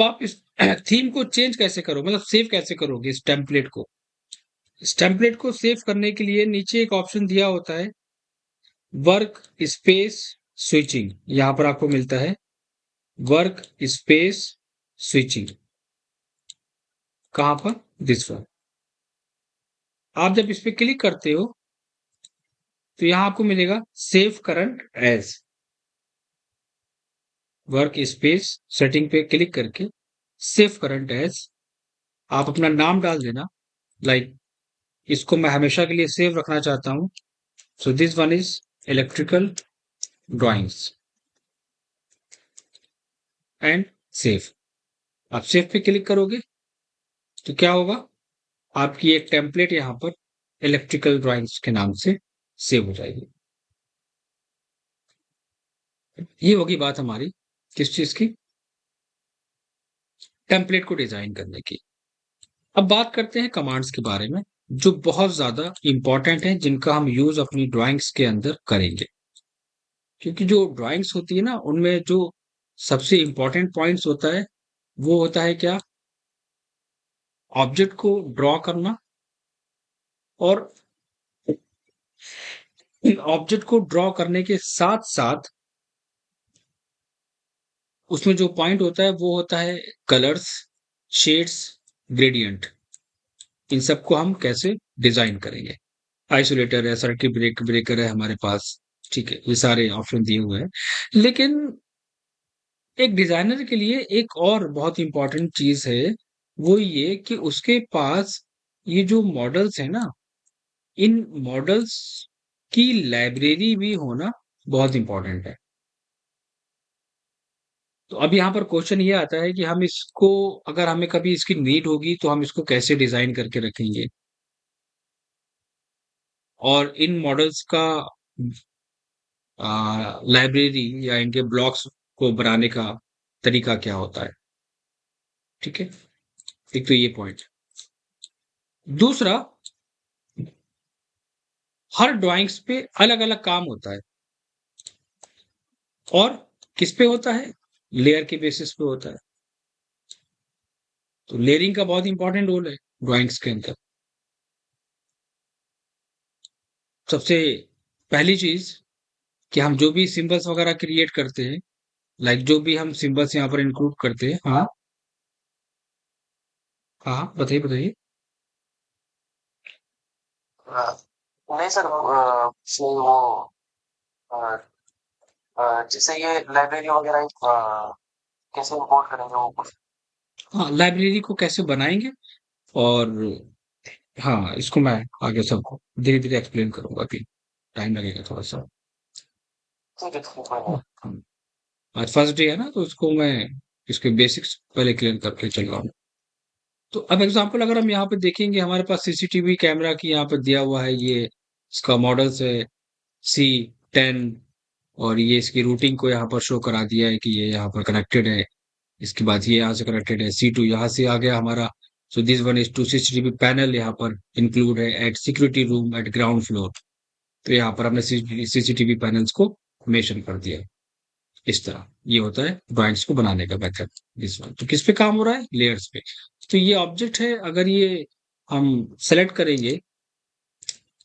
अब आप इस थीम को चेंज कैसे करो, मतलब सेव कैसे करोगे इस टेम्पलेट को? इस टेम्पलेट को सेव करने के लिए नीचे एक ऑप्शन दिया होता है, वर्क स्पेस स्विचिंग। यहां पर आपको मिलता है वर्क स्पेस स्विचिंग। कहां पर? This one. आप जब इस पे क्लिक करते हो तो यहां आपको मिलेगा save current as. Workspace setting पे क्लिक करके सेव करंट एज आप अपना नाम डाल देना। लाइक इसको मैं हमेशा के लिए सेव रखना चाहता हूं, सो this one is electrical drawings and save. आप सेव पे क्लिक करोगे तो क्या होगा, आपकी एक टेम्पलेट यहां पर इलेक्ट्रिकल ड्राइंग्स के नाम से सेव हो जाएगी। ये होगी बात हमारी किस चीज की? टेम्पलेट को डिजाइन करने की। अब बात करते हैं कमांड्स के बारे में, जो बहुत ज्यादा इंपॉर्टेंट हैं, जिनका हम यूज अपनी ड्राइंग्स के अंदर करेंगे। क्योंकि जो ड्राइंग्स होती है ना, उनमें जो सबसे इंपॉर्टेंट पॉइंट्स होता है वो होता है क्या? ऑब्जेक्ट को ड्रॉ करना, और इन ऑब्जेक्ट को ड्रॉ करने के साथ साथ उसमें जो पॉइंट होता है वो होता है कलर्स, शेड्स, ग्रेडियंट। इन सबको हम कैसे डिजाइन करेंगे? आइसोलेटर है, सर्किट ब्रेकर है हमारे पास, ठीक है, ये सारे ऑप्शन दिए हुए हैं। लेकिन एक डिजाइनर के लिए एक और बहुत इंपॉर्टेंट चीज है, वो ये कि उसके पास ये जो मॉडल्स है ना, इन मॉडल्स की लाइब्रेरी भी होना बहुत इंपॉर्टेंट है। तो अब यहाँ पर क्वेश्चन ये आता है कि हम इसको, अगर हमें कभी इसकी नीड होगी तो हम इसको कैसे डिजाइन करके रखेंगे, और इन मॉडल्स का लाइब्रेरी या इनके ब्लॉक्स को बनाने का तरीका क्या होता है? ठीक है, एक तो ये पॉइंट। दूसरा, हर ड्राइंग्स पे अलग अलग काम होता है, और किस पे होता है? लेयर के बेसिस पे होता है। तो लेयरिंग का बहुत इंपॉर्टेंट रोल है ड्राइंग्स के अंदर। सबसे पहली चीज कि हम जो भी सिंबल्स वगैरह क्रिएट करते हैं, लाइक जो भी हम सिंबल्स यहाँ पर इंक्लूड करते हैं। हाँ हाँ, बताइए बताइए। हाँ, नहीं सर, से वो अ, जैसे ये लाइब्रेरी वगैरह कैसे इंपोर्ट करेंगे वो कुछ। हाँ, लाइब्रेरी को कैसे बनाएंगे, और हाँ, इसको मैं आगे सबको धीरे धीरे एक्सप्लेन करूंगा, कि टाइम लगेगा थोड़ा सा। ठीक है, ठीक है। हाँ, आज फर्स्ट डे है ना, तो इसको मैं इसके बेसिक्स पहले क्लियर करके चल रहा हूँ। तो अब एग्जांपल अगर हम यहाँ पे देखेंगे, हमारे पास सीसीटीवी कैमरा की यहाँ पे दिया हुआ है, ये इसका मॉडल्स है C10, और ये इसकी रूटिंग को यहाँ पर शो करा दिया है कि ये यहाँ पर कनेक्टेड है। इसके बाद ये यहाँ से कनेक्टेड है, C2 यहाँ से आ गया हमारा। So this one is to CCTV panel यहाँ पर इंक्लूड है at security room at ground floor. तो यहाँ पर हमने सीसीटीवी पैनल्स को मेंशन कर दिया। इस तरह ये होता है ड्राइंग्स को बनाने का मेथड। दिस वन तो किस पे काम हो रहा है? लेयर्स पे। तो ये ऑब्जेक्ट है, अगर ये हम सेलेक्ट करेंगे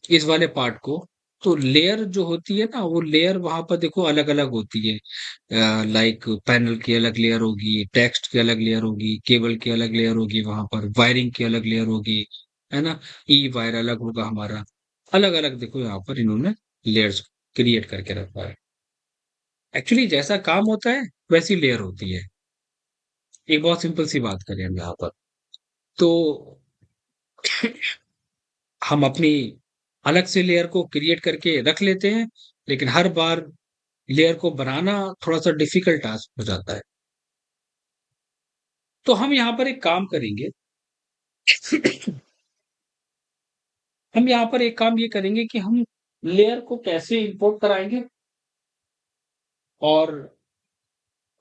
इस वाले पार्ट को, तो लेयर जो होती है ना, वो लेयर वहां पर देखो अलग अलग होती है। लाइक पैनल की अलग लेयर होगी, टेक्स्ट की अलग लेयर होगी, केबल की अलग लेयर होगी, वहां पर वायरिंग की अलग लेयर होगी, है ना। ई वायर अलग होगा हमारा। अलग अलग देखो यहाँ पर इन्होंने लेयर्स क्रिएट करके रखा है। एक्चुअली जैसा काम होता है वैसी लेयर होती है। एक बहुत सिंपल सी बात करें हम यहाँ पर, तो हम अपनी अलग से लेयर को क्रिएट करके रख लेते हैं, लेकिन हर बार लेयर को बनाना थोड़ा सा डिफिकल्ट टास्क हो जाता है। तो हम यहाँ पर एक काम करेंगे। हम यहाँ पर एक काम ये करेंगे कि हम लेयर को कैसे इंपोर्ट कराएंगे, और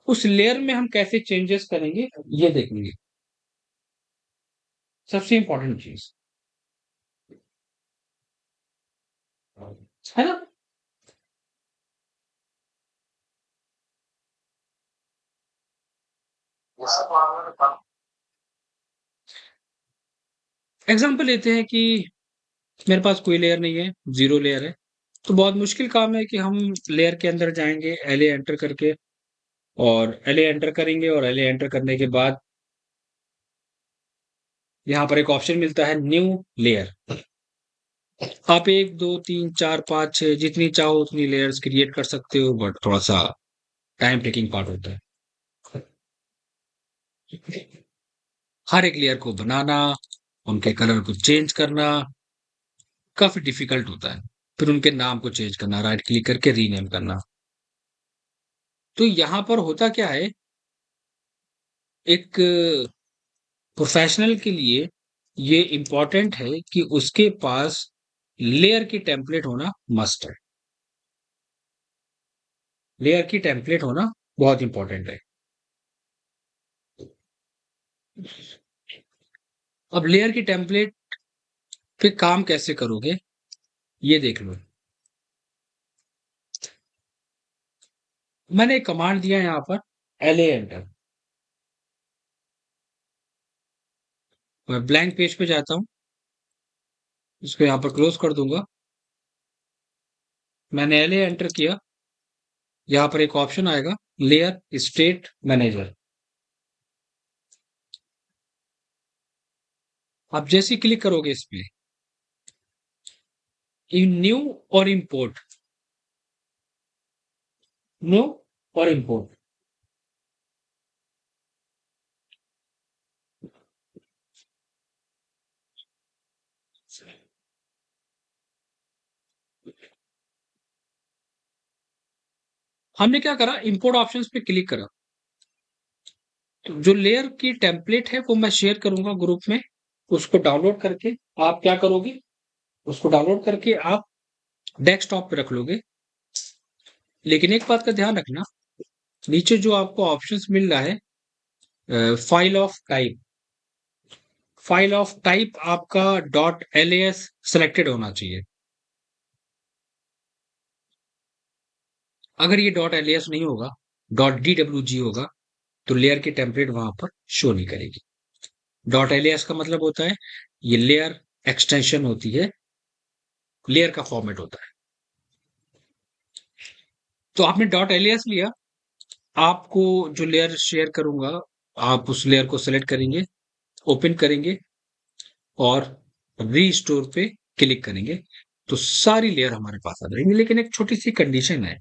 उस लेयर में हम कैसे चेंजेस करेंगे, ये देखेंगे। सबसे इंपॉर्टेंट चीज है ना। Yes sir. एग्जांपल लेते हैं कि मेरे पास कोई लेयर नहीं है, 0 लेयर है। तो बहुत मुश्किल काम है कि हम लेयर के अंदर जाएँगे, एलए एंटर करके और एलए एंटर करेंगे और एलए एंटर करने के बाद यहाँ पर एक ऑप्शन मिलता है न्यू लेयर। आप 1, 2, 3, 4, 5, 6 जितनी चाहो उतनी लेयर्स क्रिएट कर सकते हो बट थोड़ा-सा टाइम टेकिंग पार्ट होता है। हर एक लेयर को बनाना, उनके कलर को चेंज करना काफ़ी डिफ़िकल्ट होता है। फिर उनके नाम को चेंज करना, राइट क्लिक करके रीनेम करना। तो यहाँ पर होता क्या है, एक प्रोफ़ेशनल के लिए ये इम्पोर्टेंट है कि उसके पास लेयर की टेम्पलेट होना मस्ट है। लेयर की टेम्पलेट होना बहुत इम्पोर्टेंट है। अब लेयर की टेम्पलेट पे काम कैसे करोगे, ये देख लो। मैंने एक कमांड दिया है यहाँ पर एलए एंटर। मैं ब्लैंक पेज पे जाता हूँ, इसको यहाँ पर क्लोज़ कर दूँगा। मैंने एलए एंटर किया, यहाँ पर एक ऑप्शन आएगा लेयर स्टेट मैनेजर। आप जैसे ही क्लिक करोगे इस पे, इन न्यू और इम्पोर्ट, न्यू और इम्पोर्ट। हमने क्या करा, इम्पोर्ट ऑप्शंस पे क्लिक करा। तो जो लेयर की टेम्पलेट है वो मैं शेयर करूँगा ग्रुप में, उसको डाउनलोड करके आप क्या करोगे, उसको डाउनलोड करके आप डेस्कटॉप पे रख लोगे। लेकिन एक बात का ध्यान रखना, नीचे जो आपको ऑप्शंस मिल रहा है file of type, file of type आपका डॉट एलएस सिलेक्टेड होना चाहिए। अगर ये डॉट एलएस नहीं होगा, डॉट डीडब्ल्यूजी होगा, तो लेयर की टेम्पलेट वहां पर शो नहीं करेगी। डॉट एलएस का मतलब होता है ये लेयर एक्सटेंशन होती है, लेयर का फॉर्मेट होता है। तो आपने डॉट एलएस लिया, आपको जो लेयर शेयर करूंगा, आप उस लेयर को सेलेक्ट करेंगे, ओपन करेंगे और रीस्टोर पे क्लिक करेंगे, तो सारी लेयर हमारे पास आ जाएंगी। लेकिन एक छोटी सी कंडीशन है,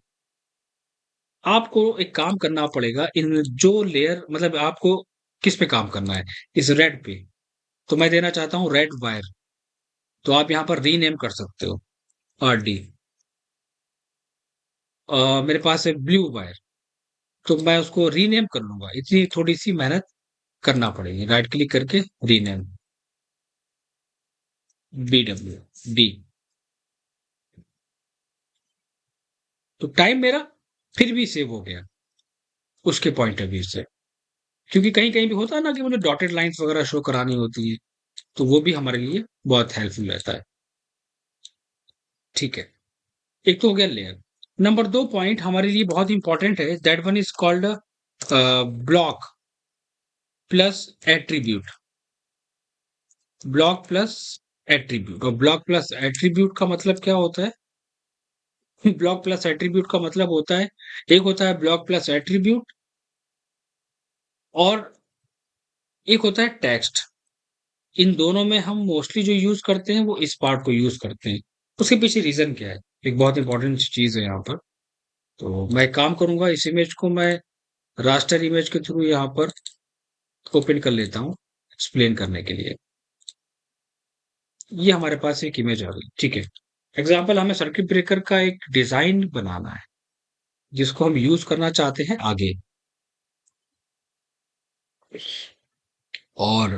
आपको एक काम करना पड़ेगा, इन जो लेयर मतलब आपको किस पे काम करना है, इस रेड पे। तो मैं देना चाहता हूँ रेड वायर, तो आप यहाँ पर रीनेम कर सकते हो आरडी। मेरे पास है ब्लू वायर, तो मैं उसको रीनेम कर लूंगा। इतनी थोड़ी सी मेहनत करना पड़ेगी, राइट क्लिक करके रीनेम, BW डी। तो टाइम मेरा फिर भी सेव हो गया उसके पॉइंट ऑफ व्यू से, क्योंकि कहीं कहीं भी होता है ना कि मुझे डॉटेड लाइंस वगैरह शो करानी होती है, तो वो भी हमारे लिए बहुत हेल्पफुल रहता है। ठीक है, एक तो हो गया लेयर। नंबर 2 पॉइंट हमारे लिए बहुत इंपॉर्टेंट है, that one is called block plus attribute. Block plus attribute, और ब्लॉक प्लस एट्रीब्यूट का मतलब क्या होता है? ब्लॉक प्लस एट्रीब्यूट का मतलब होता है, एक होता है ब्लॉक प्लस एट्रीब्यूट और एक होता है टेक्स्ट। इन दोनों में हम मोस्टली जो यूज करते हैं वो इस पार्ट को यूज करते हैं। उसके पीछे रीजन क्या है, एक बहुत इंपॉर्टेंट चीज है यहाँ पर। तो मैं काम करूंगा, इस इमेज को मैं रास्टर इमेज के थ्रू यहाँ पर ओपन कर लेता हूँ एक्सप्लेन करने के लिए। ये हमारे पास एक इमेज आ गई, ठीक है। एग्जाम्पल, हमें सर्किट ब्रेकर का एक डिजाइन बनाना है जिसको हम यूज करना चाहते हैं आगे। और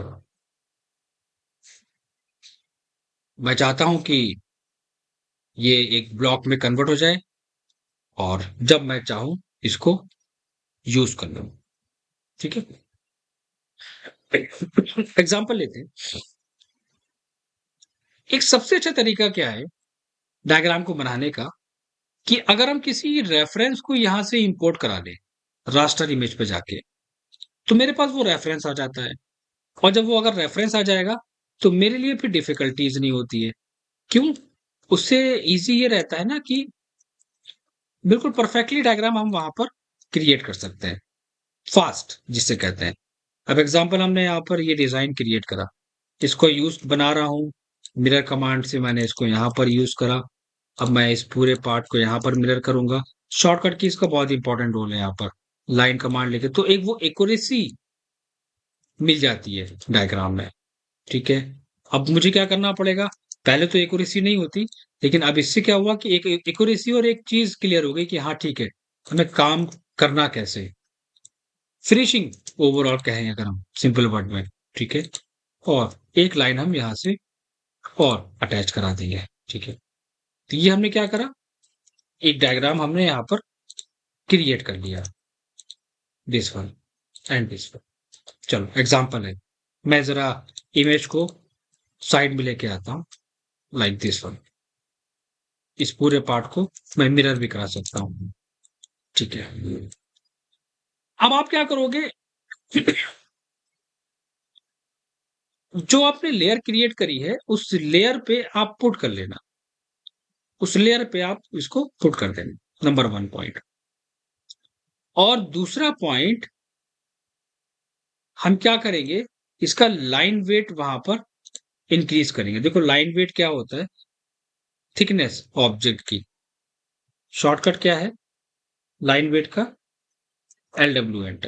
मैं चाहता हूं कि ये एक ब्लॉक में कन्वर्ट हो जाए और जब मैं चाहूं इसको यूज कर लूं। ठीक है, एग्जाम्पल लेते हैं। एक सबसे अच्छा तरीका क्या है डायग्राम को बनाने का, कि अगर हम किसी रेफरेंस को यहां से इंपोर्ट करा लें रास्टर इमेज पे जाके, तो मेरे पास वो रेफरेंस आ जाता है। और जब वो अगर रेफरेंस आ जाएगा, तो मेरे लिए फिर डिफ़िकल्टीज़ नहीं होती है। क्यों? उससे ईज़ी ये रहता है ना कि बिल्कुल परफेक्टली डायग्राम हम वहाँ पर क्रिएट कर सकते हैं, फ़ास्ट जिसे कहते हैं। अब एग्ज़ाम्पल हमने यहाँ पर ये डिज़ाइन क्रिएट करा, इसको यूज़ बना रहा हूँ, मिरर कमांड से मैंने इसको यहाँ पर यूज़ करा, अब मैं इस पूरे पार्ट को यहाँ पर मिरर करूँगा। शॉर्टकट कीज़ का बहुत इंपॉर्टेंट रोल है यहाँ पर, लाइन कमांड लेके तो एक वो एक्यूरेसी मिल जाती है डायग्राम में, ठीक है? अब मुझे क्या करना पड़ेगा, पहले तो एक्यूरेसी नहीं होती, लेकिन अब इससे क्या हुआ कि एक एक्यूरेसी और एक चीज़ क्लियर हो गई कि हाँ, ठीक है, हमें काम करना कैसे है। फिनिशिंग ओवरऑल कहें अगर हम सिंपल वर्ड में, ठीक है? और एक लाइन हम यहाँ से और अटैच करा देंगे, ठीक है? तो ये हमने क्या करा, एक डायग्राम हमने यहाँ पर क्रिएट कर लिया, this one and this one. चलो एग्ज़ाम्पल है, मैं ज़रा इमेज को साइड में लेके आता हूँ, लाइक दिस वन। इस पूरे पार्ट को मैं मिरर भी करा सकता हूँ, ठीक है? अब आप क्या करोगे, जो आपने लेयर क्रिएट करी है, उस लेयर पे आप पुट कर लेना। उस लेयर पे आप इसको पुट कर देना, नंबर 1 पॉइंट। और दूसरा पॉइंट हम क्या करेंगे, इसका लाइन वेट वहाँ पर इंक्रीज़ करेंगे। देखो लाइन वेट क्या होता है? थिकनेस ऑब्जेक्ट की। शॉर्टकट क्या है लाइन वेट का? LW enter.